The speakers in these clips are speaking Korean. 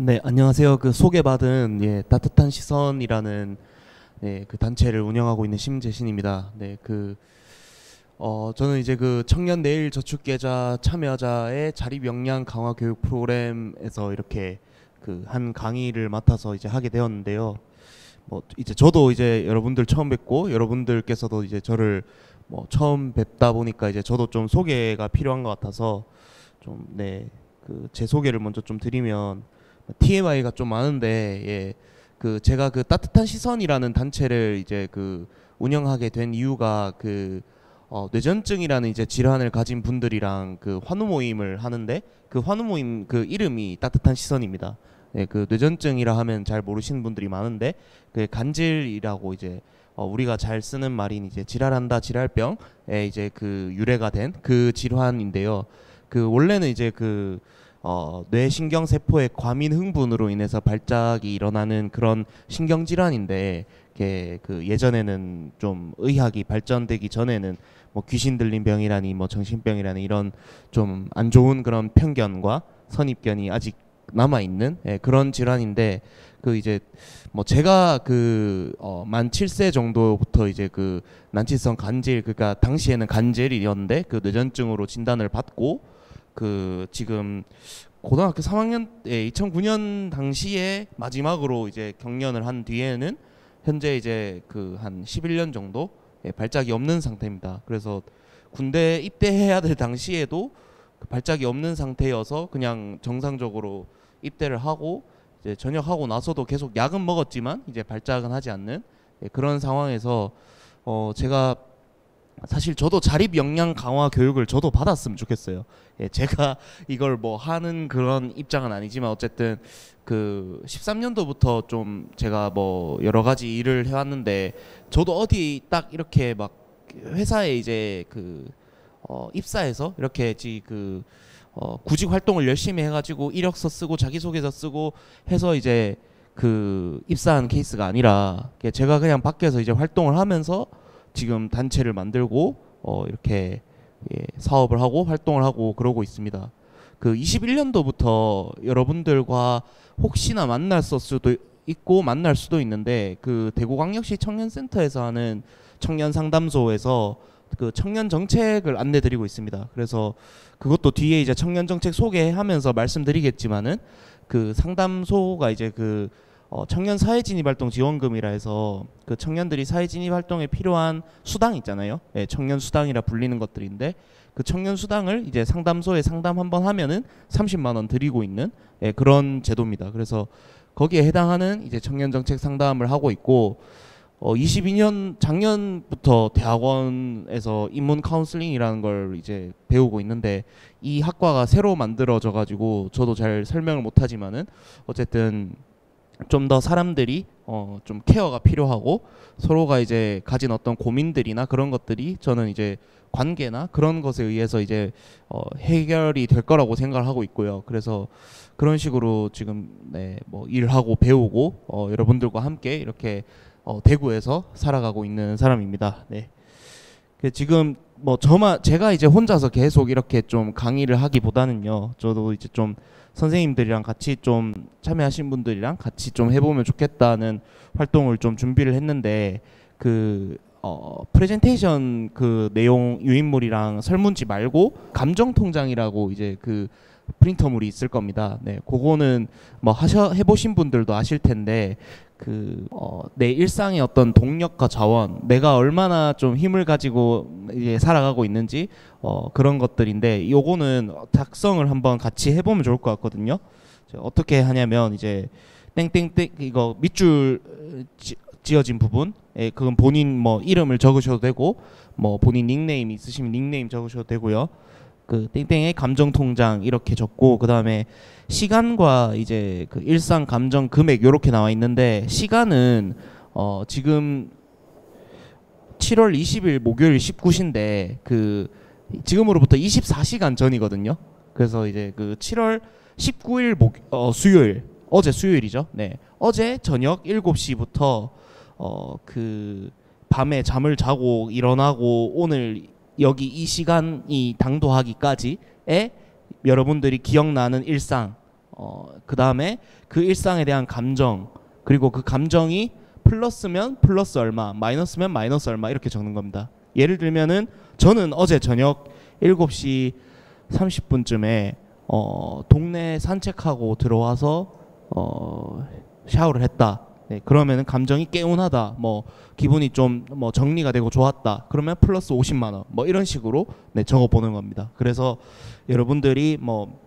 네, 안녕하세요. 그 소개받은 따뜻한 시선이라는 그 단체를 운영하고 있는 심재신입니다. 저는 이제 그 청년 내일 저축계좌 참여자의 자립 역량 강화 교육 프로그램에서 이렇게 그 한 강의를 맡아서 이제 하게 되었는데요. 뭐 이제 저도 이제 여러분들 처음 뵙고 여러분들께서도 이제 저를 뭐 처음 뵙다 보니까 이제 저도 좀 소개가 필요한 것 같아서 좀 그 제 소개를 먼저 좀 드리면 TMI가 좀 많은데 그 제가 그 따뜻한 시선이라는 단체를 이제 그 운영하게 된 이유가 그 뇌전증이라는 이제 질환을 가진 분들이랑 그 환우 모임을 하는데 그 환우 모임 그 이름이 따뜻한 시선입니다. 그 뇌전증이라 하면 잘 모르시는 분들이 많은데 그 간질이라고 이제 우리가 잘 쓰는 말인 이제 지랄한다 지랄병에 이제 그 유래가 된 그 질환인데요. 그 원래는 이제 그 뇌신경 세포의 과민 흥분으로 인해서 발작이 일어나는 그런 신경 질환인데, 그 예전에는 좀 의학이 발전되기 전에는 뭐 귀신 들린 병이라니 뭐 정신병이라니 이런 좀 안 좋은 그런 편견과 선입견이 아직 남아 있는 그런 질환인데, 그 이제 뭐 제가 그 만 7세 정도부터 이제 그 난치성 간질, 그러니까 당시에는 간질이었는데 그 뇌전증으로 진단을 받고 그 지금 고등학교 3학년 때 2009년 당시에 마지막으로 이제 경련을 한 뒤에는 현재 이제 그 한 11년 정도 발작이 없는 상태입니다. 그래서 군대 입대해야 될 당시에도 그 발작이 없는 상태여서 그냥 정상적으로 입대를 하고 이제 전역하고 나서도 계속 약은 먹었지만 이제 발작은 하지 않는 그런 상황에서 제가 사실 저도 자립 역량 강화 교육을 저도 받았으면 좋겠어요. 제가 이걸 뭐 하는 그런 입장은 아니지만 어쨌든 그 13년도부터 좀 제가 뭐 여러 가지 일을 해왔는데, 저도 어디 딱 이렇게 막 회사에 이제 그 입사해서 이렇게 그 구직 활동을 열심히 해가지고 이력서 쓰고 자기소개서 쓰고 해서 이제 그 입사한 케이스가 아니라, 제가 그냥 밖에서 이제 활동을 하면서 지금 단체를 만들고 이렇게 사업을 하고 활동을 하고 그러고 있습니다. 그 21년도부터 여러분들과 혹시나 만났을 수도 있고 만날 수도 있는데, 그 대구광역시 청년센터에서 하는 청년 상담소에서 그 청년 정책을 안내드리고 있습니다. 그래서 그것도 뒤에 이제 청년 정책 소개하면서 말씀드리겠지만은, 그 상담소가 이제 그 청년 사회진입활동 지원금이라 해서 그 청년들이 사회진입활동에 필요한 수당 있잖아요. 청년 수당이라 불리는 것들인데, 그 청년 수당을 이제 상담소에 상담 한번 하면은 30만 원 드리고 있는 그런 제도입니다. 그래서 거기에 해당하는 이제 청년 정책 상담을 하고 있고, 22년 작년부터 대학원에서 인문 카운슬링이라는 걸 이제 배우고 있는데, 이 학과가 새로 만들어져 가지고 저도 잘 설명을 못 하지만은 어쨌든 좀 더 사람들이 좀 케어가 필요하고 서로가 이제 가진 어떤 고민들이나 그런 것들이 저는 이제 관계나 그런 것에 의해서 이제 해결이 될 거라고 생각을 하고 있고요. 그래서 그런 식으로 지금 뭐 일하고 배우고 여러분들과 함께 이렇게 대구에서 살아가고 있는 사람입니다. 지금 뭐 제가 이제 혼자서 계속 이렇게 좀 강의를 하기보다는요, 저도 이제 좀 선생님들이랑 같이 좀 참여하신 분들이랑 같이 좀 해보면 좋겠다는 활동을 좀 준비를 했는데, 그 프레젠테이션 그 내용 유인물이랑 설문지 말고 감정통장이라고 이제 그 프린터물이 있을 겁니다. 그거는 뭐 해보신 분들도 아실 텐데, 내 일상의 어떤 동력과 자원, 내가 얼마나 좀 힘을 가지고 이제 살아가고 있는지 그런 것들인데, 요거는 작성을 한번 같이 해보면 좋을 것 같거든요. 어떻게 하냐면 이제 땡땡땡 이거 밑줄 지어진 부분, 그건 본인 뭐 이름을 적으셔도 되고, 뭐 본인 닉네임 있으시면 닉네임 적으셔도 되고요. 그 땡땡의 감정 통장 이렇게 적고, 그 다음에 시간과 이제 그 일상 감정 금액 요렇게 나와 있는데, 시간은 지금 7월 20일 목요일 19시인데 그 지금으로부터 24시간 전이거든요. 그래서 이제 그 7월 19일 수요일, 어제 수요일이죠. 어제 저녁 7시부터 그 밤에 잠을 자고 일어나고 오늘 여기 이 시간이 당도하기까지에 여러분들이 기억나는 일상, 그 다음에 그 일상에 대한 감정, 그리고 그 감정이 플러스면 플러스 얼마, 마이너스면 마이너스 얼마 이렇게 적는 겁니다. 예를 들면은 저는 어제 저녁 7시 30분쯤에 동네 산책하고 들어와서 샤워를 했다. 네, 그러면은 감정이 개운하다, 뭐 기분이 좀 뭐 정리가 되고 좋았다, 그러면 플러스 50만 원, 뭐 이런 식으로 네, 적어 보는 겁니다. 그래서 여러분들이 뭐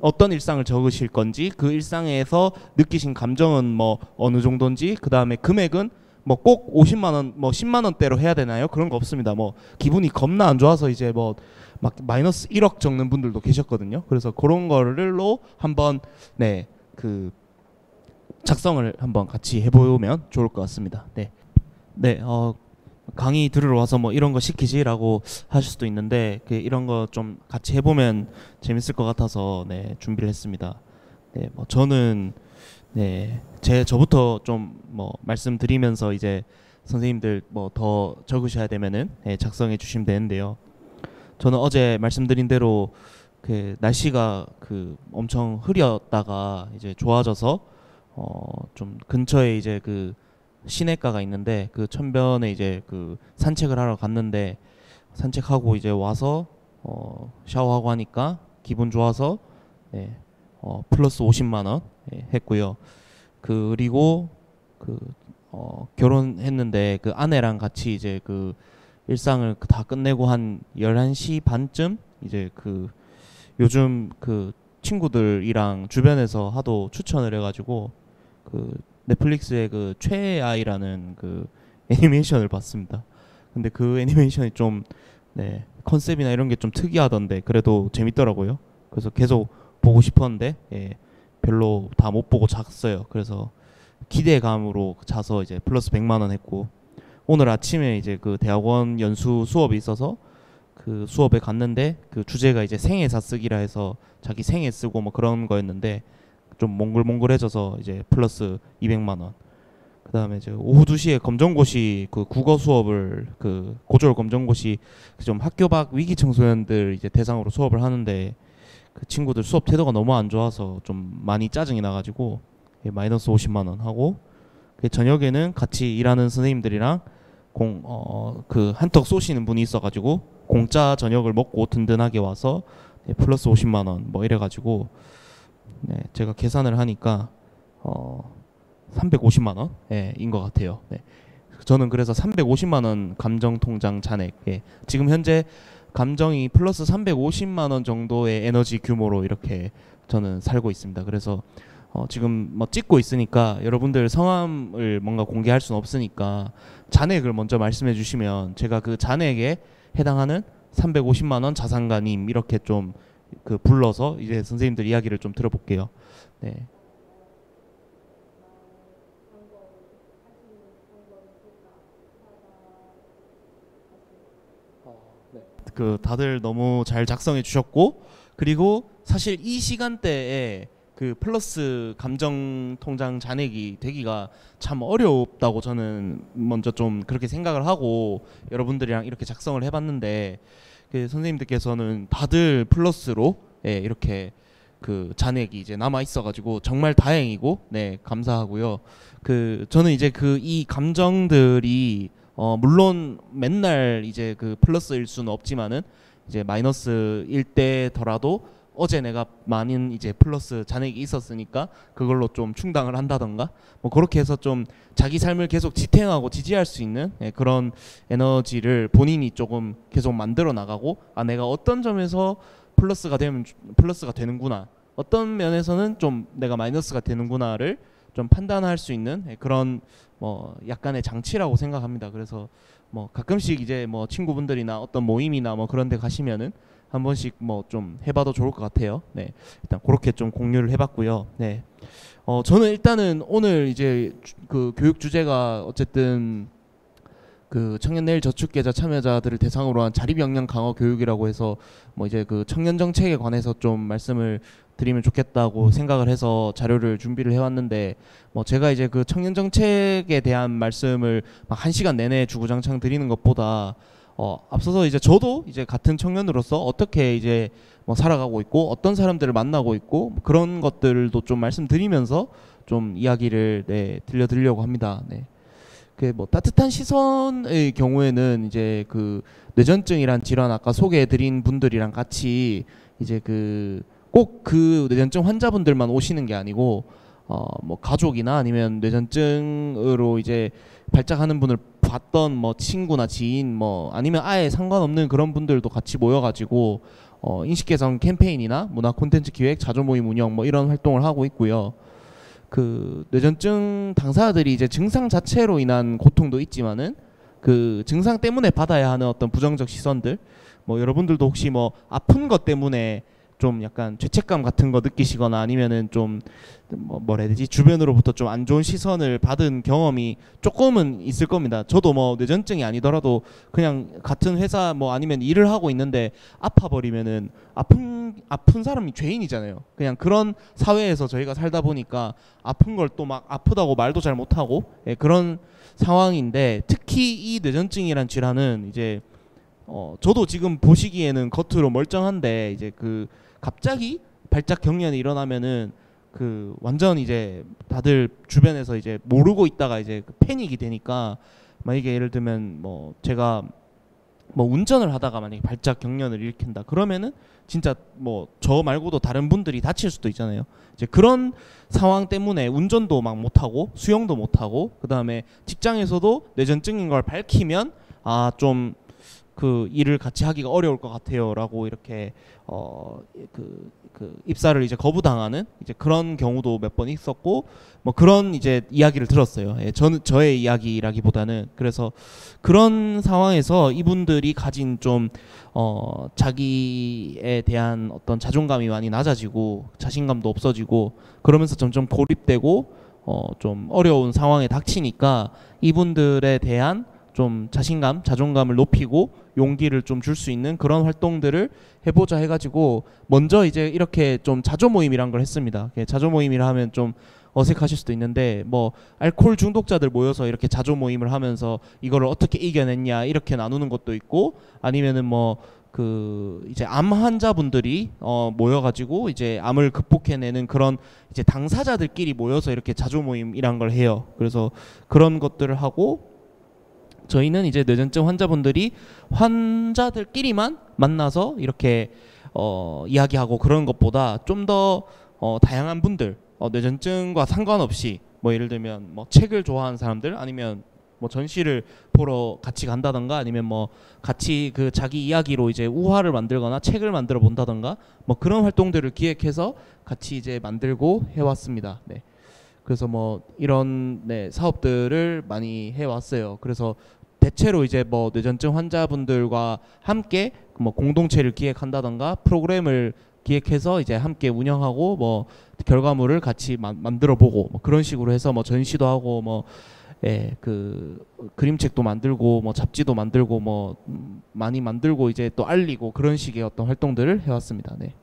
어떤 일상을 적으실 건지, 그 일상에서 느끼신 감정은 뭐 어느 정도인지, 그 다음에 금액은 뭐 꼭 50만 원, 뭐 10만 원대로 해야 되나요? 그런 거 없습니다. 뭐 기분이 겁나 안 좋아서 이제 뭐 막 마이너스 1억 적는 분들도 계셨거든요. 그래서 그런 거를로 한번 네, 그 작성을 한번 같이 해보면 좋을 것 같습니다. 네, 네, 강의 들으러 와서 뭐 이런 거 시키지라고 하실 수도 있는데 이런 거 좀 같이 해보면 재밌을 것 같아서 네, 준비를 했습니다. 네, 뭐 저는 네, 저부터 좀 뭐 말씀드리면서 이제 선생님들 뭐 더 적으셔야 되면은 네, 작성해 주시면 되는데요. 저는 어제 말씀드린 대로 그 날씨가 그 엄청 흐렸다가 이제 좋아져서 좀 근처에 이제 그 시내가가 있는데 그 천변에 이제 그 산책을 하러 갔는데, 산책하고 이제 와서 샤워하고 하니까 기분 좋아서 네, 플러스 50만 원 예, 했고요. 그리고 그 결혼했는데 그 아내랑 같이 이제 그 일상을 다 끝내고 한 11시 반쯤 이제 그 요즘 그 친구들이랑 주변에서 하도 추천을 해가지고 그 넷플릭스의 그 최애아이라는 그 애니메이션을 봤습니다. 근데 그 애니메이션이 좀 네, 컨셉이나 이런 게 좀 특이하던데 그래도 재밌더라고요. 그래서 계속 보고 싶었는데 예, 별로 다 못 보고 잤어요. 그래서 기대감으로 자서 이제 플러스 100만 원 했고, 오늘 아침에 이제 그 대학원 연수 수업이 있어서 그 수업에 갔는데 그 주제가 이제 생애사 쓰기라 해서 자기 생애 쓰고 뭐 그런 거였는데 좀 몽글몽글해져서 이제 플러스 200만 원. 그다음에 이제 오후 2시에 검정고시 그 국어 수업을 그 고졸 검정고시 좀 학교 밖 위기 청소년들 이제 대상으로 수업을 하는데 그 친구들 수업 태도가 너무 안 좋아서 좀 많이 짜증이 나가지고 마이너스 50만 원 하고, 그 저녁에는 같이 일하는 선생님들이랑 그 한턱 쏘시는 분이 있어가지고 공짜 저녁을 먹고 든든하게 와서 플러스 50만 원 뭐 이래가지고 네, 제가 계산을 하니까 350만 원인 것 같아요. 네. 저는 그래서 350만 원 감정 통장 잔액, 지금 현재 감정이 플러스 350만 원 정도의 에너지 규모로 이렇게 저는 살고 있습니다. 그래서 지금 뭐 찍고 있으니까 여러분들 성함을 뭔가 공개할 수는 없으니까 잔액을 먼저 말씀해 주시면 제가 그 잔액에 해당하는 350만 원 자산가님 이렇게 좀 그 불러서 이제 선생님들 이야기를 좀 들어볼게요. 네. 그 다들 너무 잘 작성해 주셨고, 그리고 사실 이 시간대에 그 플러스 감정 통장 잔액이 되기가 참 어렵다고 저는 먼저 좀 그렇게 생각을 하고 여러분들이랑 이렇게 작성을 해봤는데, 그 선생님들께서는 다들 플러스로 이렇게 그 잔액이 이제 남아 있어가지고 정말 다행이고 네, 감사하고요. 그 저는 이제 그 이 감정들이 물론 맨날 이제 그 플러스일 수는 없지만은 이제 마이너스일 때더라도 어제 내가 많은 이제 플러스 잔액이 있었으니까 그걸로 좀 충당을 한다던가 뭐 그렇게 해서 좀 자기 삶을 계속 지탱하고 지지할 수 있는 그런 에너지를 본인이 조금 계속 만들어 나가고, 아 내가 어떤 점에서 플러스가 되면 플러스가 되는구나, 어떤 면에서는 좀 내가 마이너스가 되는구나를 좀 판단할 수 있는 그런 뭐 약간의 장치라고 생각합니다. 그래서 뭐 가끔씩 이제 뭐 친구분들이나 어떤 모임이나 뭐 그런 데 가시면은 한 번씩 뭐 좀 해봐도 좋을 것 같아요. 네, 일단 그렇게 좀 공유를 해봤고요. 네, 저는 일단은 오늘 이제 그 교육 주제가 어쨌든 그 청년 내일 저축 계좌 참여자들을 대상으로 한 자립 역량 강화 교육이라고 해서 뭐 이제 그 청년 정책에 관해서 좀 말씀을 드리면 좋겠다고 생각을 해서 자료를 준비를 해왔는데, 뭐 제가 이제 그 청년 정책에 대한 말씀을 막 1시간 내내 주구장창 드리는 것보다 앞서서 이제 저도 이제 같은 청년으로서 어떻게 이제 뭐 살아가고 있고 어떤 사람들을 만나고 있고 뭐 그런 것들도 좀 말씀드리면서 좀 이야기를 네, 들려드리려고 합니다. 네. 그 뭐 따뜻한 시선의 경우에는 이제 그 뇌전증이란 질환 아까 소개해드린 분들이랑 같이 이제 그 꼭 그 뇌전증 환자분들만 오시는 게 아니고 뭐 가족이나 아니면 뇌전증으로 이제 발작하는 분을 봤던 뭐 친구나 지인 뭐 아니면 아예 상관없는 그런 분들도 같이 모여가지고 인식 개선 캠페인이나 문화 콘텐츠 기획, 자조 모임 운영 뭐 이런 활동을 하고 있고요. 그 뇌전증 당사자들이 이제 증상 자체로 인한 고통도 있지만은 그 증상 때문에 받아야 하는 어떤 부정적 시선들 뭐 여러분들도 혹시 뭐 아픈 것 때문에 좀 약간 죄책감 같은 거 느끼시거나 아니면은 좀 뭐라 해야 되지 주변으로부터 좀 안 좋은 시선을 받은 경험이 조금은 있을 겁니다. 저도 뭐 뇌전증이 아니더라도 그냥 같은 회사 뭐 아니면 일을 하고 있는데 아파 버리면은 아픈 사람이 죄인이잖아요. 그냥 그런 사회에서 저희가 살다 보니까 아픈 걸 또 막 아프다고 말도 잘 못하고 예, 그런 상황인데 특히 이 뇌전증이란 질환은 이제 저도 지금 보시기에는 겉으로 멀쩡한데 이제 그 갑자기 발작 경련이 일어나면은 그 완전 이제 다들 주변에서 이제 모르고 있다가 이제 그 패닉이 되니까 만약에 예를 들면 뭐 제가 뭐 운전을 하다가 만약에 발작 경련을 일으킨다 그러면은 진짜 뭐 저 말고도 다른 분들이 다칠 수도 있잖아요. 이제 그런 상황 때문에 운전도 막 못하고 수영도 못하고 그다음에 직장에서도 뇌전증인 걸 밝히면 좀 그 일을 같이 하기가 어려울 것 같아요라고 이렇게 그 입사를 이제 거부당하는 이제 그런 경우도 몇 번 있었고 뭐 그런 이제 이야기를 들었어요. 예, 저의 이야기라기보다는 그래서 그런 상황에서 이분들이 가진 좀 자기에 대한 어떤 자존감이 많이 낮아지고 자신감도 없어지고 그러면서 점점 고립되고 좀 어려운 상황에 닥치니까 이분들에 대한 좀 자신감, 자존감을 높이고 용기를 좀 줄 수 있는 그런 활동들을 해보자 해가지고 먼저 이제 이렇게 좀 자조 모임이란 걸 했습니다. 자조 모임이라 하면 좀 어색하실 수도 있는데 뭐 알코올 중독자들 모여서 이렇게 자조 모임을 하면서 이거를 어떻게 이겨냈냐 이렇게 나누는 것도 있고 아니면은 뭐 그 이제 암 환자분들이 모여가지고 이제 암을 극복해내는 그런 이제 당사자들끼리 모여서 이렇게 자조 모임이란 걸 해요. 그래서 그런 것들을 하고 저희는 이제 뇌전증 환자분들이 환자들끼리만 만나서 이렇게 이야기하고 그런 것보다 좀 더 다양한 분들 뇌전증과 상관없이 뭐 예를 들면 뭐 책을 좋아하는 사람들 아니면 뭐 전시를 보러 같이 간다던가 아니면 뭐 같이 그 자기 이야기로 이제 우화를 만들거나 책을 만들어 본다던가 뭐 그런 활동들을 기획해서 같이 이제 만들고 해왔습니다. 네. 그래서 뭐 이런 네, 사업들을 많이 해왔어요. 그래서 대체로 이제 뭐 뇌전증 환자분들과 함께 뭐 공동체를 기획한다던가 프로그램을 기획해서 이제 함께 운영하고 뭐 결과물을 같이 만들어보고 뭐 그런 식으로 해서 뭐 전시도 하고 뭐 예, 그 그림책도 만들고 뭐 잡지도 만들고 뭐 많이 만들고 이제 또 알리고 그런 식의 어떤 활동들을 해왔습니다. 네.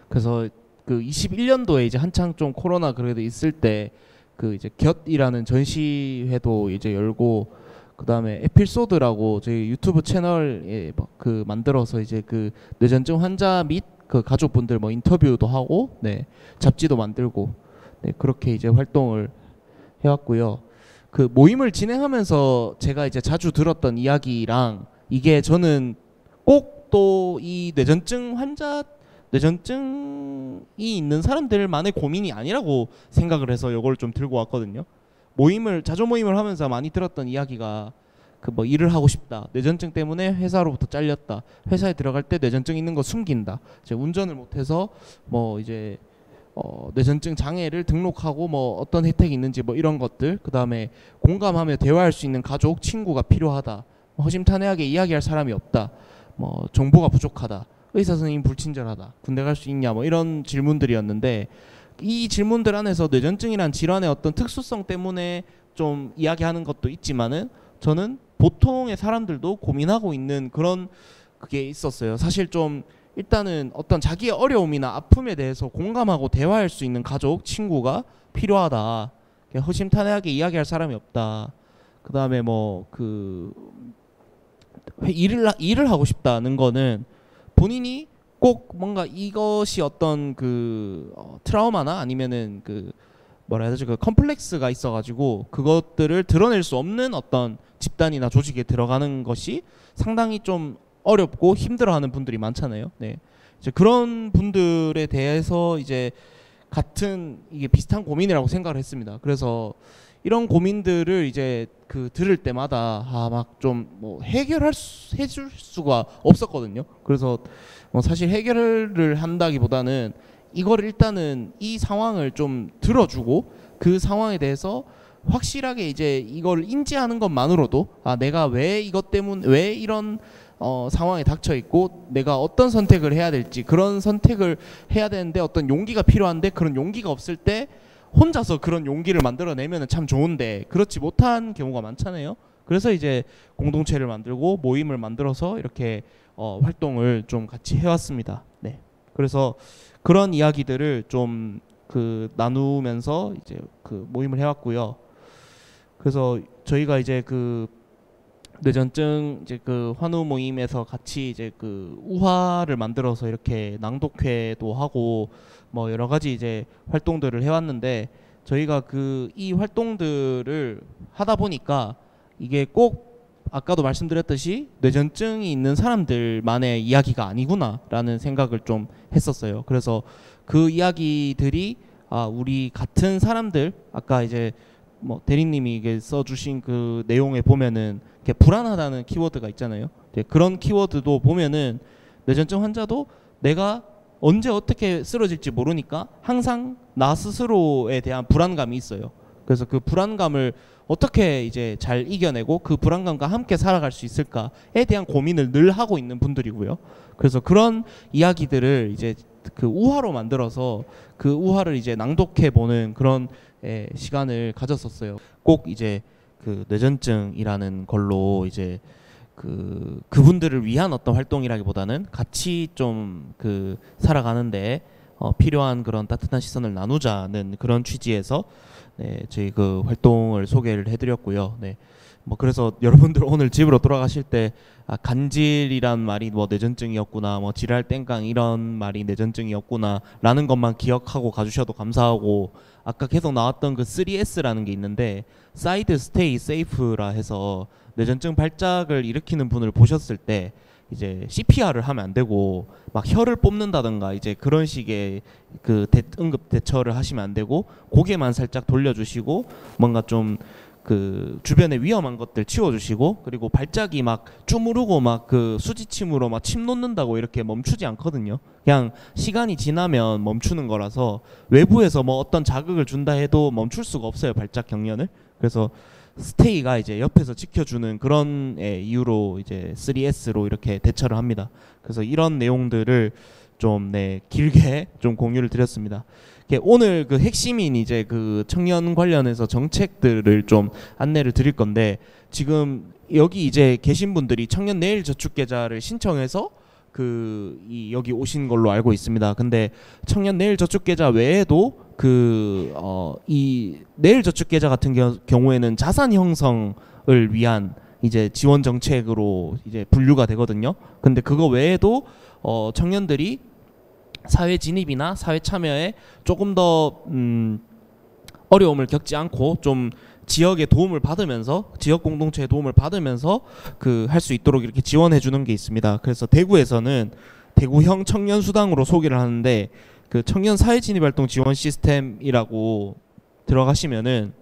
그래서 그 21년도에 이제 한창 좀 코로나 그래도 있을 때 그 이제 곁이라는 전시회도 이제 열고 그다음에 에피소드라고 저희 유튜브 채널에 그 만들어서 이제 그 뇌전증 환자 및 그 가족분들 뭐 인터뷰도 하고 네 잡지도 만들고 네 그렇게 이제 활동을 해왔고요. 그 모임을 진행하면서 제가 이제 자주 들었던 이야기랑 이게 저는 꼭 또 이 뇌전증이 있는 사람들만의 고민이 아니라고 생각을 해서 이걸 좀 들고 왔거든요. 자조 모임을 하면서 많이 들었던 이야기가 그 뭐 일을 하고 싶다. 뇌전증 때문에 회사로부터 잘렸다. 회사에 들어갈 때 뇌전증 있는 거 숨긴다. 이제 운전을 못해서 뭐 이제 뇌전증 장애를 등록하고 뭐 어떤 혜택이 있는지 뭐 이런 것들. 그 다음에 공감하며 대화할 수 있는 가족, 친구가 필요하다. 허심탄회하게 이야기할 사람이 없다. 뭐 정보가 부족하다. 의사 선생님 불친절하다. 군대 갈 수 있냐. 뭐 이런 질문들이었는데 이 질문들 안에서 뇌전증이란 질환의 어떤 특수성 때문에 좀 이야기하는 것도 있지만은 저는 보통의 사람들도 고민하고 있는 그런 그게 있었어요. 사실 좀 일단은 어떤 자기의 어려움이나 아픔에 대해서 공감하고 대화할 수 있는 가족, 친구가 필요하다. 허심탄회하게 이야기할 사람이 없다. 그다음에 뭐 그 일을 하고 싶다는 거는 본인이 꼭 뭔가 이것이 어떤 그 트라우마나 아니면은 그 뭐라 해야 되지, 그 컴플렉스가 있어가지고 그것들을 드러낼 수 없는 어떤 집단이나 조직에 들어가는 것이 상당히 좀 어렵고 힘들어하는 분들이 많잖아요. 네, 이제 그런 분들에 대해서 이제 같은 이게 비슷한 고민이라고 생각을 했습니다. 그래서 이런 고민들을 이제 그 들을 때마다 막 좀 뭐 해줄 수가 없었거든요. 그래서 뭐 사실 해결을 한다기보다는 이걸 일단은 이 상황을 좀 들어주고 그 상황에 대해서 확실하게 이제 이걸 인지하는 것만으로도 내가 왜 이것 때문에 왜 이런 상황에 닥쳐 있고 내가 어떤 선택을 해야 될지, 그런 선택을 해야 되는데 어떤 용기가 필요한데 그런 용기가 없을 때 혼자서 그런 용기를 만들어내면 참 좋은데 그렇지 못한 경우가 많잖아요. 그래서 이제 공동체를 만들고 모임을 만들어서 이렇게 활동을 좀 같이 해왔습니다. 네. 그래서 그런 이야기들을 좀 그 나누면서 이제 그 모임을 해왔고요. 그래서 저희가 이제 그 뇌전증 이제 그 환우 모임에서 같이 이제 그 우화를 만들어서 이렇게 낭독회도 하고 뭐 여러 가지 이제 활동들을 해왔는데, 저희가 그 이 활동들을 하다 보니까 이게 꼭 아까도 말씀드렸듯이 뇌전증이 있는 사람들만의 이야기가 아니구나라는 생각을 좀 했었어요. 그래서 그 이야기들이 우리 같은 사람들, 아까 이제 뭐 대리님이 이게 써주신 그 내용에 보면은 이렇게 불안하다는 키워드가 있잖아요. 그런 키워드도 보면은 뇌전증 환자도 내가 언제 어떻게 쓰러질지 모르니까 항상 나 스스로에 대한 불안감이 있어요. 그래서 그 불안감을 어떻게 이제 잘 이겨내고 그 불안감과 함께 살아갈 수 있을까에 대한 고민을 늘 하고 있는 분들이고요. 그래서 그런 이야기들을 이제 그 우화로 만들어서 그 우화를 이제 낭독해 보는 그런 시간을 가졌었어요. 꼭 이제 그 뇌전증이라는 걸로 이제 그분들을 위한 어떤 활동이라기보다는 같이 좀 그 살아가는데 필요한 그런 따뜻한 시선을 나누자는 그런 취지에서 저희 그 활동을 소개를 해드렸고요. 네. 뭐 그래서 여러분들 오늘 집으로 돌아가실 때 간질이란 말이 뭐 뇌전증이었구나, 뭐 지랄 땡깡 이런 말이 뇌전증이었구나라는 것만 기억하고 가주셔도 감사하고, 아까 계속 나왔던 그 3S라는 게 있는데 사이드 스테이 세이프라 해서 뇌전증 발작을 일으키는 분을 보셨을 때 이제 CPR을 하면 안 되고 막 혀를 뽑는다든가 이제 그런 식의 그 응급 대처를 하시면 안 되고, 고개만 살짝 돌려주시고 뭔가 좀 그 주변에 위험한 것들 치워주시고, 그리고 발작이 막 쭈무르고 막 그 수지침으로 막 침 놓는다고 이렇게 멈추지 않거든요. 그냥 시간이 지나면 멈추는 거라서 외부에서 뭐 어떤 자극을 준다 해도 멈출 수가 없어요, 발작 경련을. 그래서 스테이가 이제 옆에서 지켜주는 그런 이유로 이제 3S로 이렇게 대처를 합니다. 그래서 이런 내용들을 좀 길게 좀 공유를 드렸습니다. 오늘 그 핵심인 이제 그 청년 관련해서 정책들을 좀 안내를 드릴 건데, 지금 여기 이제 계신 분들이 청년 내일 저축 계좌를 신청해서 여기 오신 걸로 알고 있습니다. 근데 청년 내일 저축 계좌 외에도 이 내일 저축 계좌 같은 경우에는 자산 형성을 위한 이제 지원 정책으로 이제 분류가 되거든요. 근데 그거 외에도 청년들이 사회 진입이나 사회 참여에 조금 더 어려움을 겪지 않고 좀 지역의 도움을 받으면서, 지역 공동체의 도움을 받으면서 할 수 있도록 이렇게 지원해 주는 게 있습니다. 그래서 대구에서는 대구형 청년 수당으로 소개를 하는데, 그 청년 사회 진입 활동 지원 시스템이라고 들어가시면은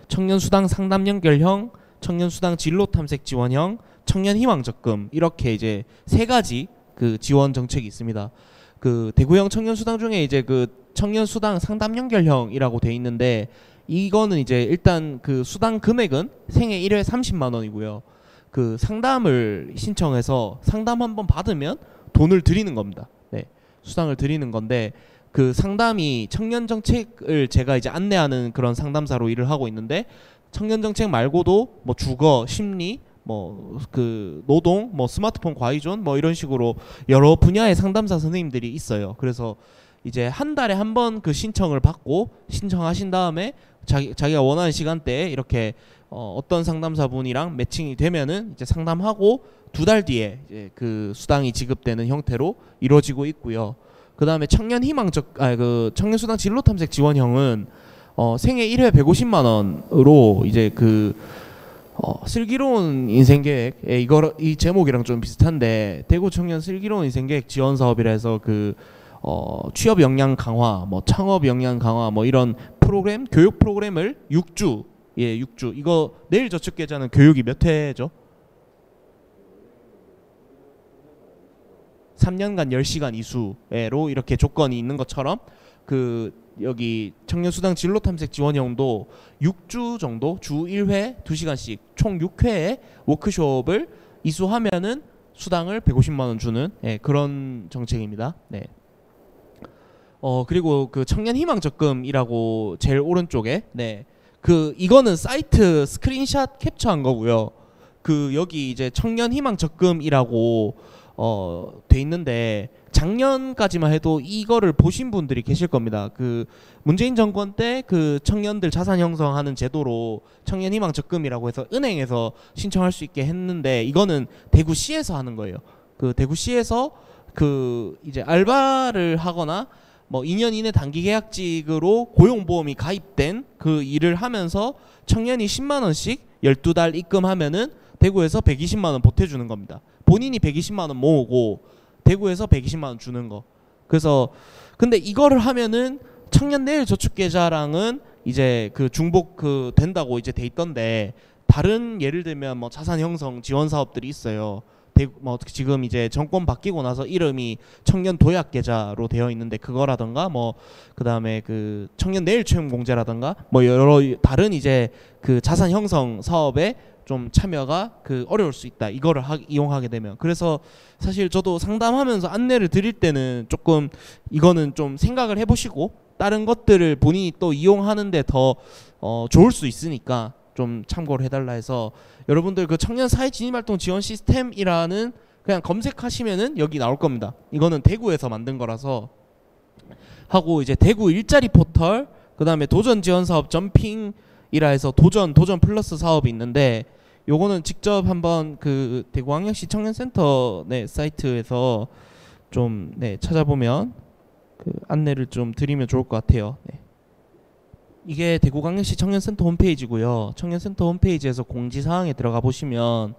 청년 수당 상담 연결형, 청년 수당 진로 탐색 지원형, 청년 희망 적금, 이렇게 이제 세 가지 그 지원 정책이 있습니다. 그 대구형 청년 수당 중에 이제 그 청년 수당 상담 연결형이라고 돼 있는데, 이거는 이제 일단 그 수당 금액은 생애 1회 30만 원이고요. 그 상담을 신청해서 상담 한번 받으면 돈을 드리는 겁니다. 네. 수당을 드리는 건데, 그 상담이 청년 정책을 제가 이제 안내하는 그런 상담사로 일을 하고 있는데, 청년 정책 말고도 뭐 주거, 심리, 뭐 그 노동, 뭐 스마트폰 과의존, 뭐 이런 식으로 여러 분야의 상담사 선생님들이 있어요. 그래서 이제 한 달에 한 번 그 신청을 받고 신청하신 다음에 자기가 원하는 시간대에 이렇게 어떤 상담사분이랑 매칭이 되면은 이제 상담하고 2달 뒤에 이제 그 수당이 지급되는 형태로 이루어지고 있고요. 그 다음에 청년 수당 진로 탐색 지원형은 생애 1회 150만 원으로 이제 그 슬기로운 인생계획, 이 제목이랑 좀 비슷한데 대구 청년 슬기로운 인생계획 지원 사업이라 해서 그 취업 역량 강화, 뭐 창업 역량 강화, 뭐 이런 프로그램, 교육 프로그램을 6주, 6주. 이거 내일 저축 계좌는 교육이 몇 회죠? 3년간 10시간 이수로 이렇게 조건이 있는 것처럼 그 여기 청년수당 진로탐색 지원형도 6주 정도 주 1회 2시간씩 총 6회의 워크숍을 이수하면은 수당을 150만 원 주는 그런 정책입니다. 네. 그리고 그 청년 희망 적금이라고 제일 오른쪽에 이거는 사이트 스크린샷 캡처한 거고요. 그 여기 이제 청년 희망 적금이라고 돼 있는데 작년까지만 해도 이거를 보신 분들이 계실 겁니다. 그 문재인 정권 때 그 청년들 자산 형성하는 제도로 청년 희망 적금이라고 해서 은행에서 신청할 수 있게 했는데 이거는 대구시에서 하는 거예요. 그 대구시에서 그 이제 알바를 하거나 뭐 2년 이내 단기 계약직으로 고용보험이 가입된 그 일을 하면서 청년이 10만 원씩 12달 입금하면은 대구에서 120만 원 보태주는 겁니다. 본인이 120만 원 모으고 대구에서 120만 원 주는 거. 그래서 근데 이거를 하면은 청년 내일 저축 계좌랑은 이제 그 중복 그 된다고 이제 돼 있던데 다른 예를 들면 뭐 자산 형성 지원 사업들이 있어요. 뭐 지금 이제 정권 바뀌고 나서 이름이 청년 도약 계좌로 되어 있는데 그거라던가 뭐 그다음에 그 청년 내일 채용 공제라던가 뭐 여러 다른 이제 그 자산 형성 사업에 좀 참여가 그 어려울 수 있다. 이거를 이용하게 되면. 그래서 사실 저도 상담하면서 안내를 드릴 때는 조금 이거는 좀 생각을 해보시고 다른 것들을 본인이 또 이용하는데 더 좋을 수 있으니까 좀 참고를 해달라 해서 여러분들 그 청년 사회 진입활동 지원 시스템이라는 그냥 검색하시면은 여기 나올 겁니다. 이거는 대구에서 만든 거라서 하고 이제 대구 일자리 포털 그 다음에 도전 지원 사업 점핑이라 해서 도전 플러스 사업이 있는데 요거는 직접 한번 그 대구광역시 청년센터 사이트에서 좀 찾아보면 그 안내를 좀 드리면 좋을 것 같아요. 이게 대구광역시 청년센터 홈페이지고요. 청년센터 홈페이지에서 공지사항에 들어가 보시면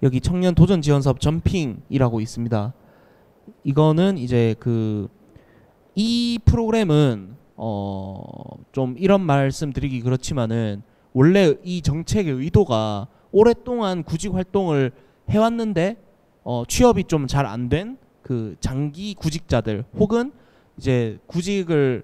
여기 청년 도전 지원 사업 점핑이라고 있습니다. 이거는 이제 그 이 프로그램은 좀 이런 말씀 드리기 그렇지만은 원래 이 정책의 의도가 오랫동안 구직 활동을 해왔는데 취업이 좀 잘 안 된 그 장기 구직자들 혹은 이제 구직을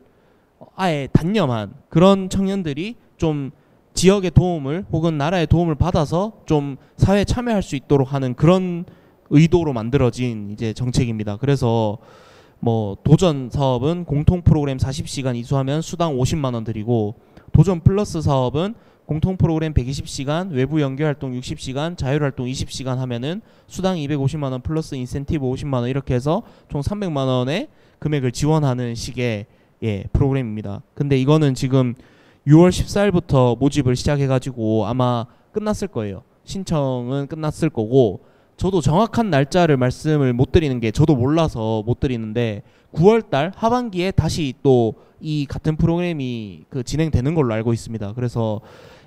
아예 단념한 그런 청년들이 좀 지역의 도움을 혹은 나라의 도움을 받아서 좀 사회에 참여할 수 있도록 하는 그런 의도로 만들어진 이제 정책입니다. 그래서 뭐 도전 사업은 공통 프로그램 40시간 이수하면 수당 50만 원 드리고 도전 플러스 사업은 공통 프로그램 120시간, 외부 연계 활동 60시간, 자율 활동 20시간 하면은 수당 250만 원 플러스 인센티브 50만 원 이렇게 해서 총 300만 원의 금액을 지원하는 식의 프로그램입니다. 근데 이거는 지금 6월 14일부터 모집을 시작해가지고 아마 끝났을 거예요. 신청은 끝났을 거고 저도 정확한 날짜를 말씀을 못 드리는 게 저도 몰라서 못 드리는데 9월달 하반기에 다시 또 이 같은 프로그램이 그 진행되는 걸로 알고 있습니다. 그래서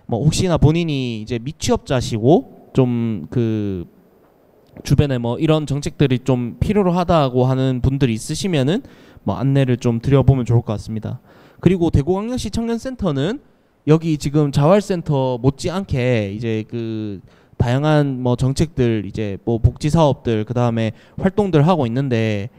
뭐 혹시나 본인이 이제 미취업자시고 좀 그 주변에 뭐 이런 정책들이 좀 필요로 하다고 하는 분들이 있으시면은 뭐 안내를 좀 드려보면 좋을 것 같습니다. 그리고 대구광역시 청년센터는 여기 지금 자활센터 못지않게 이제 그 다양한 뭐 정책들 이제 뭐 복지 사업들 그 다음에 활동들 하고 있는데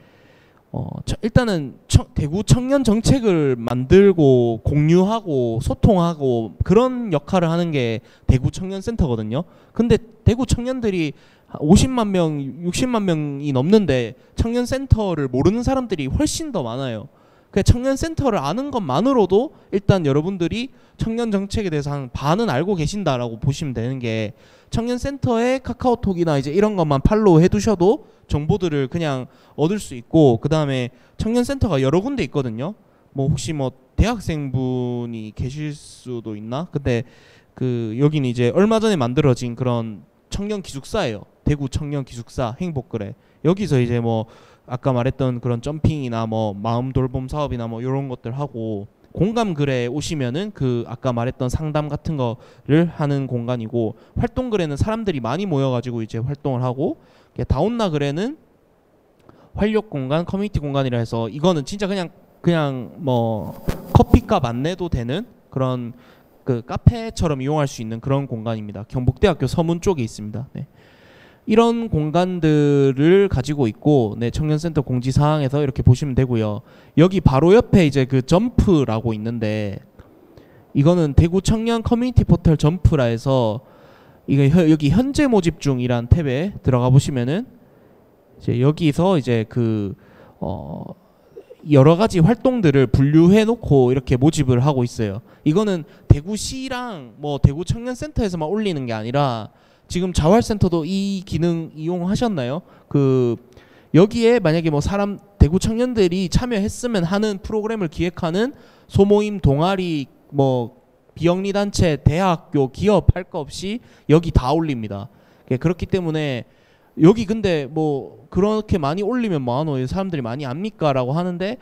일단은 대구 청년 정책을 만들고 공유하고 소통하고 그런 역할을 하는 게 대구 청년센터거든요. 근데 대구 청년들이 50만 명, 60만 명이 넘는데 청년센터를 모르는 사람들이 훨씬 더 많아요. 그 청년센터를 아는 것만으로도 일단 여러분들이 청년 정책에 대해서 한 반은 알고 계신다라고 보시면 되는 게, 청년센터의 카카오톡이나 이제 이런 것만 팔로우 해두셔도 정보들을 그냥 얻을 수 있고, 그 다음에 청년센터가 여러 군데 있거든요. 뭐 혹시 뭐 대학생분이 계실 수도 있나? 근데 그 여기는 이제 얼마 전에 만들어진 그런 청년 기숙사예요. 대구 청년 기숙사 행복그래. 여기서 이제 뭐 아까 말했던 그런 점핑이나 뭐 마음 돌봄 사업이나 뭐 이런 것들 하고, 공감그래에 오시면은 그 아까 말했던 상담 같은 거를 하는 공간이고, 활동그래는 사람들이 많이 모여가지고 이제 활동을 하고, 다온나그래는 활력 공간, 커뮤니티 공간이라 해서 이거는 진짜 그냥 뭐 커피값 안 내도 되는 그런 그 카페처럼 이용할 수 있는 그런 공간입니다. 경북대학교 서문 쪽에 있습니다. 네. 이런 공간들을 가지고 있고, 네, 청년센터 공지사항에서 이렇게 보시면 되고요. 여기 바로 옆에 이제 그 점프라고 있는데, 이거는 대구 청년 커뮤니티 포털 점프라 해서, 이거 여기 현재 모집 중이란 탭에 들어가 보시면은 이제 여기서 이제 여러 가지 활동들을 분류해 놓고 이렇게 모집을 하고 있어요. 이거는 대구시랑 뭐 대구 청년센터에서만 올리는 게 아니라, 지금 자활센터도 이 기능 이용하셨나요? 여기에 만약에 뭐 대구 청년들이 참여했으면 하는 프로그램을 기획하는 소모임, 동아리, 뭐 비영리 단체, 대학교, 기업 할 거 없이 여기 다 올립니다. 그렇기 때문에 여기 근데 뭐 그렇게 많이 올리면 뭐하노, 사람들이 많이 압니까라고 하는데,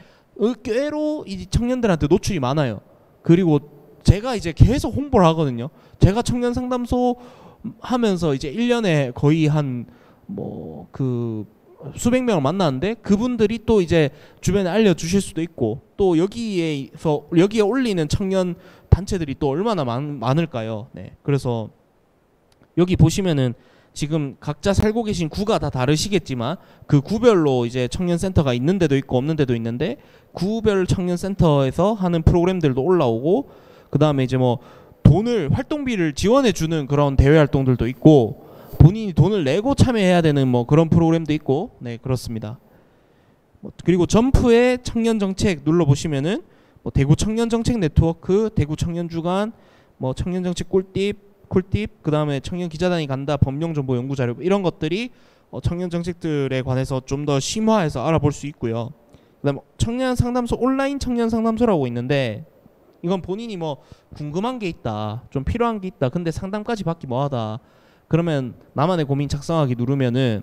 꽤로 이 청년들한테 노출이 많아요. 그리고 제가 이제 계속 홍보를 하거든요. 제가 청년 상담소 하면서 이제 1년에 거의 한 뭐 수백 명을 만나는데, 그분들이 또 이제 주변에 알려주실 수도 있고, 또 여기에 올리는 청년 단체들이 또 얼마나 많을까요? 네. 그래서 여기 보시면은 지금 각자 살고 계신 구가 다 다르시겠지만 그 구별로 이제 청년센터가 있는 데도 있고 없는 데도 있는데, 구별 청년센터에서 하는 프로그램들도 올라오고, 그 다음에 이제 뭐 활동비를 지원해 주는 그런 대외 활동들도 있고, 본인이 돈을 내고 참여해야 되는 뭐 그런 프로그램도 있고, 네, 그렇습니다. 그리고 점프의 청년 정책 눌러 보시면은 뭐 대구 청년 정책 네트워크, 대구 청년 주간, 뭐 청년 정책 꿀팁, 그 다음에 청년 기자단이 간다, 법령 정보 연구 자료, 이런 것들이 청년 정책들에 관해서 좀 더 심화해서 알아볼 수 있고요. 그다음 청년 상담소, 온라인 청년 상담소라고 있는데, 이건 본인이 뭐 궁금한 게 있다, 좀 필요한 게 있다, 근데 상담까지 받기 뭐하다, 그러면 나만의 고민 작성하기 누르면은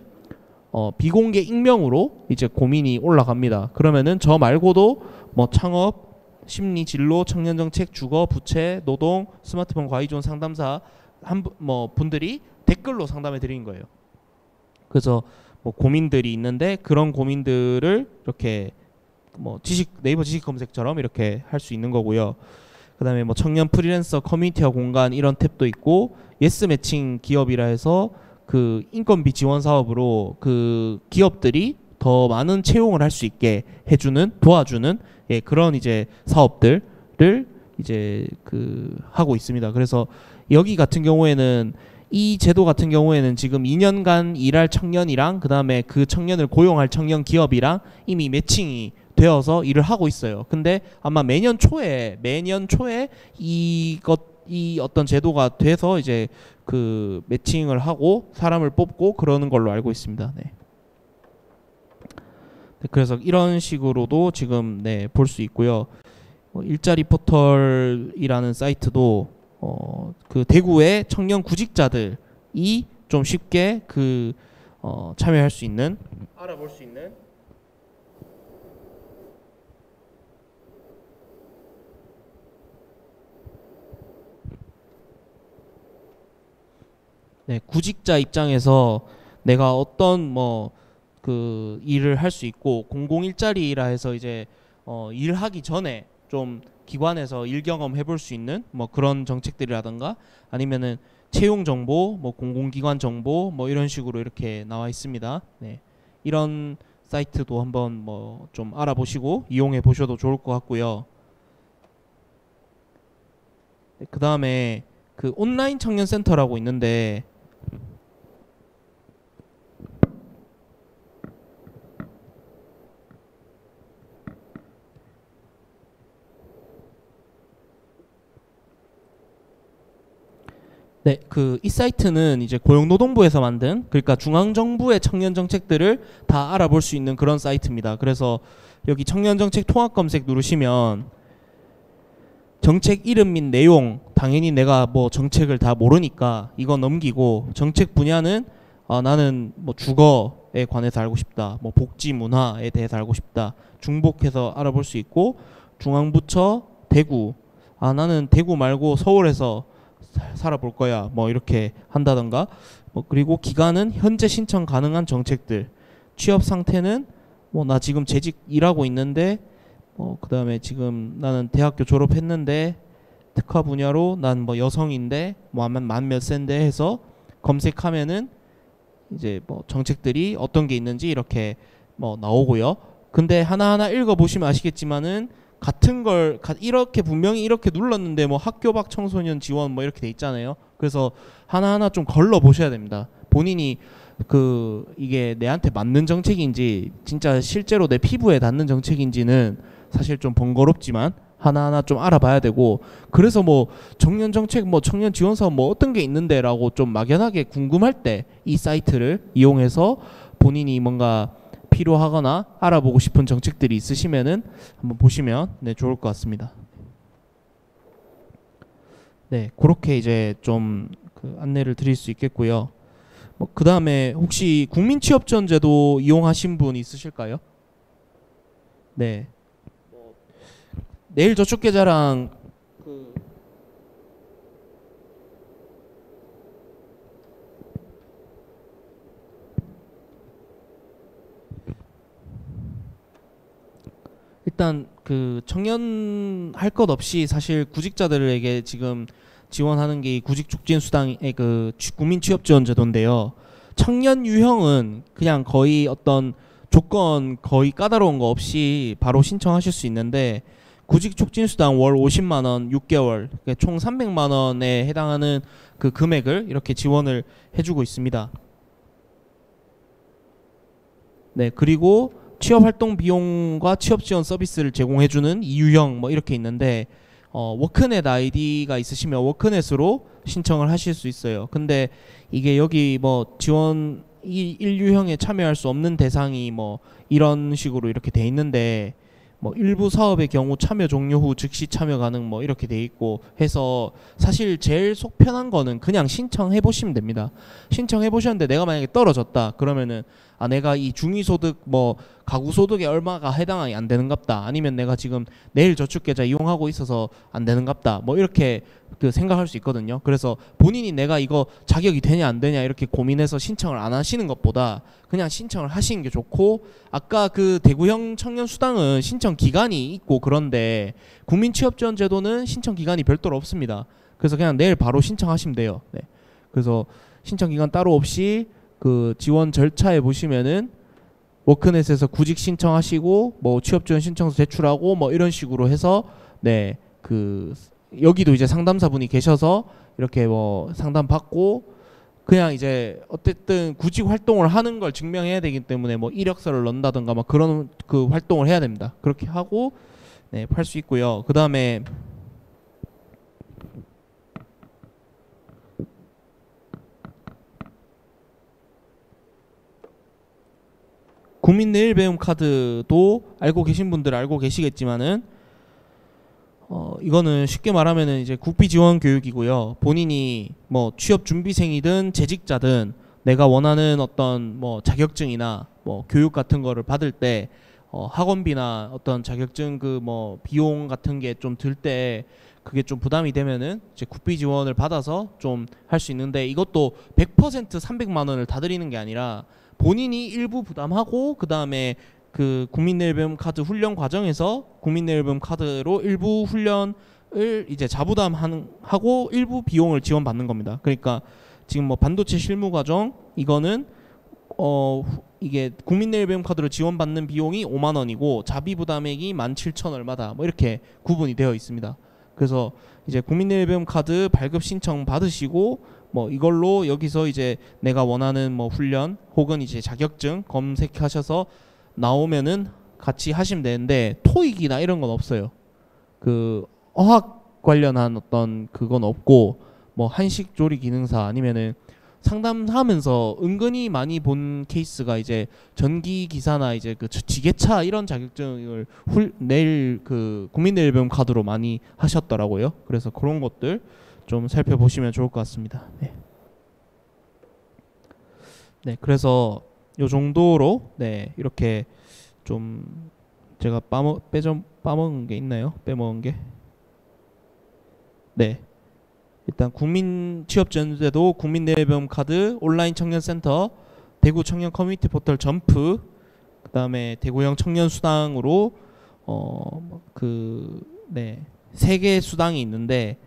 비공개 익명으로 이제 고민이 올라갑니다. 그러면은 저 말고도 뭐 창업, 심리, 진로, 청년정책, 주거, 부채, 노동, 스마트폰 과의존 상담사 분들이 댓글로 상담해 드리는 거예요. 그래서 뭐 고민들이 있는데, 그런 고민들을 이렇게 뭐 네이버 지식 검색처럼 이렇게 할 수 있는 거고요. 그다음에 뭐 청년 프리랜서 커뮤니티와 공간, 이런 탭도 있고, 예스 매칭 기업이라 해서 그 인건비 지원 사업으로 그 기업들이 더 많은 채용을 할 수 있게 도와주는 그런 이제 사업들을 이제 하고 있습니다. 그래서 여기 같은 경우에는, 이 제도 같은 경우에는 지금 2년간 일할 청년이랑 그다음에 그 청년을 고용할 청년 기업이랑 이미 매칭이 되어서 일을 하고 있어요. 근데 아마 매년 초에 이 어떤 제도가 돼서 이제 매칭을 하고 사람을 뽑고 그러는 걸로 알고 있습니다. 네. 그래서 이런 식으로도 지금 볼 수 있고요. 일자리 포털이라는 사이트도 대구의 청년 구직자들이 좀 쉽게 참여할 수 있는, 알아볼 수 있는 구직자 입장에서 내가 어떤 일을 할 수 있고, 공공일자리라 해서 이제 일하기 전에 좀 기관에서 일 경험 해볼 수 있는 그런 정책들이라든가, 아니면은 채용 정보, 공공기관 정보 이런 식으로 이렇게 나와 있습니다. 네. 이런 사이트도 한번 좀 알아보시고 이용해 보셔도 좋을 것 같고요. 그 다음에 온라인 청년센터라고 있는데, 네, 이 사이트는 이제 고용노동부에서 만든, 그러니까 중앙정부의 청년 정책들을 다 알아볼 수 있는 그런 사이트입니다. 그래서 여기 청년 정책 통합 검색 누르시면 정책 이름 및 내용, 당연히 내가 뭐 정책을 다 모르니까 이거 넘기고, 정책 분야는 나는 뭐 주거에 관해서 알고 싶다, 뭐 복지 문화에 대해서 알고 싶다, 중복해서 알아볼 수 있고, 중앙부처 대구, 나는 대구 말고 서울에서 살아볼 거야, 뭐 이렇게 한다던가, 뭐 그리고 기간은 현재 신청 가능한 정책들, 취업 상태는 뭐 나 지금 재직 일하고 있는데, 그다음에 지금 나는 대학교 졸업했는데 특화 분야로 난 뭐 여성인데 뭐 만 몇 세인데 해서 검색하면은 이제 뭐 정책들이 어떤 게 있는지 이렇게 뭐 나오고요. 근데 하나하나 읽어보시면 아시겠지만은 같은 걸 이렇게 분명히 이렇게 눌렀는데 뭐 학교 밖 청소년 지원 뭐 이렇게 돼 있잖아요. 그래서 하나하나 좀 걸러 보셔야 됩니다. 본인이 이게 내한테 맞는 정책인지 진짜 실제로 내 피부에 닿는 정책인지는 사실 좀 번거롭지만 하나하나 좀 알아봐야 되고, 그래서 뭐 청년 정책, 뭐 청년 지원 사업 뭐 어떤 게 있는데라고 좀 막연하게 궁금할 때 이 사이트를 이용해서 본인이 뭔가 필요하거나 알아보고 싶은 정책들이 있으시면은 한번 보시면 네, 좋을 것 같습니다. 네, 그렇게 이제 좀 안내를 드릴 수 있겠고요. 뭐 그다음에 혹시 국민취업지원제도 이용하신 분 있으실까요? 네. 내일 저축계좌랑 일단 청년 할 것 없이 사실 구직자들에게 지금 지원하는 게 구직촉진수당의 국민취업지원제도인데요. 청년 유형은 그냥 거의 어떤 조건 거의 까다로운 거 없이 바로 신청하실 수 있는데, 구직촉진수당 월 50만 원 6개월, 그러니까 총 300만 원에 해당하는 그 금액을 이렇게 지원을 해주고 있습니다. 네, 그리고 취업활동 비용과 취업지원 서비스를 제공해주는 이유형 뭐 이렇게 있는데, 워크넷 아이디가 있으시면 워크넷으로 신청을 하실 수 있어요. 근데 이게 여기 뭐 지원 1유형에 참여할 수 없는 대상이 뭐 이런 식으로 이렇게 돼 있는데, 뭐 일부 사업의 경우 참여 종료 후 즉시 참여 가능 뭐 이렇게 돼 있고 해서, 사실 제일 속 편한 거는 그냥 신청해 보시면 됩니다. 신청해 보셨는데 내가 만약에 떨어졌다 그러면은 내가 이 중위소득 뭐 가구소득에 얼마가 해당이 안 되는갑다, 아니면 내가 지금 내일 저축계좌 이용하고 있어서 안 되는갑다, 뭐 이렇게 생각할 수 있거든요. 그래서 본인이 내가 이거 자격이 되냐 안 되냐 이렇게 고민해서 신청을 안 하시는 것보다 그냥 신청을 하시는 게 좋고, 아까 대구형 청년 수당은 신청 기간이 있고 그런데 국민취업지원제도는 신청 기간이 별도로 없습니다. 그래서 그냥 내일 바로 신청하시면 돼요. 네. 그래서 신청 기간 따로 없이 지원 절차에 보시면은 워크넷에서 구직 신청하시고 뭐 취업지원 신청서 제출하고 뭐 이런 식으로 해서, 네, 여기도 이제 상담사분이 계셔서 이렇게 뭐 상담 받고, 그냥 이제 어쨌든 구직 활동을 하는 걸 증명해야 되기 때문에 뭐 이력서를 넣는다든가 막 그런 활동을 해야 됩니다. 그렇게 하고 네, 팔 수 있고요. 그다음에 국민 내일 배움 카드도 알고 계신 분들은 알고 계시겠지만은 이거는 쉽게 말하면은 이제 국비 지원 교육이고요. 본인이 뭐 취업 준비생이든 재직자든 내가 원하는 어떤 뭐 자격증이나 뭐 교육 같은 거를 받을 때 학원비나 어떤 자격증 뭐 비용 같은 게 좀 들 때 그게 좀 부담이 되면은 이제 국비 지원을 받아서 좀 할 수 있는데, 이것도 100% 300만 원을 다 드리는 게 아니라 본인이 일부 부담하고, 그다음에 국민내일배움 카드 훈련 과정에서 국민내일배움 카드로 일부 훈련을 이제 자부담하고 일부 비용을 지원받는 겁니다. 그러니까 지금 뭐 반도체 실무 과정 이거는 이게 국민내일배움 카드로 지원받는 비용이 5만 원이고 자비 부담액이 17,000 얼마다 뭐 이렇게 구분이 되어 있습니다. 그래서 이제 국민내일배움 카드 발급 신청 받으시고 뭐 이걸로 여기서 이제 내가 원하는 뭐 훈련 혹은 이제 자격증 검색하셔서 나오면은 같이 하시면 되는데, 토익이나 이런 건 없어요. 어학 관련한 어떤 그건 없고, 뭐 한식 조리 기능사 아니면은 상담하면서 은근히 많이 본 케이스가 이제 전기 기사나 이제 그 지게차 이런 자격증을 낼 그 국민연금 카드로 많이 하셨더라고요. 그래서 그런 것들 좀 살펴보시면 좋을 것 같습니다. 네. 네, 그래서 요 정도로 네 이렇게 좀 제가 빠먹은 게 있나요? 빼먹은 게? 네. 일단 국민 취업전제도 국민연금 카드 온라인 청년센터 대구 청년 커뮤니티 포털 점프 그다음에 대구형 청년 수당으로 네 3개 수당이 있는데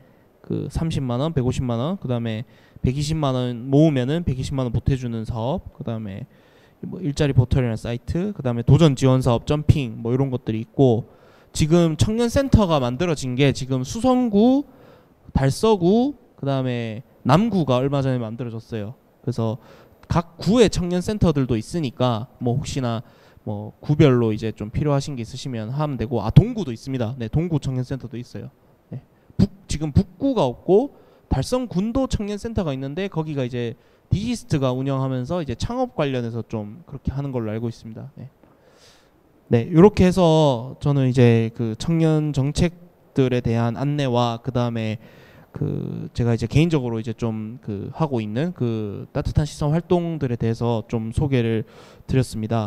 그 30만 원, 150만 원, 그다음에 120만 원 모으면은 120만 원 보태주는 사업, 그다음에 뭐 일자리 포털이라는 사이트, 그다음에 도전 지원 사업 점핑 뭐 이런 것들이 있고 지금 청년센터가 만들어진 게 지금 수성구, 달서구, 그다음에 남구가 얼마 전에 만들어졌어요. 그래서 각 구의 청년센터들도 있으니까 뭐 혹시나 뭐 구별로 이제 좀 필요하신 게 있으시면 하면 되고 동구도 있습니다. 네, 동구 청년센터도 있어요. 네. 지금 북구가 없고 달성군도 청년센터가 있는데 거기가 이제 디지스트가 운영하면서 이제 창업 관련해서 좀 그렇게 하는 걸로 알고 있습니다. 네. 네, 이렇게 해서 저는 이제 그 청년 정책들에 대한 안내와 그다음에 그 제가 이제 개인적으로 이제 좀 그 하고 있는 그 따뜻한 시선 활동들에 대해서 좀 소개를 드렸습니다.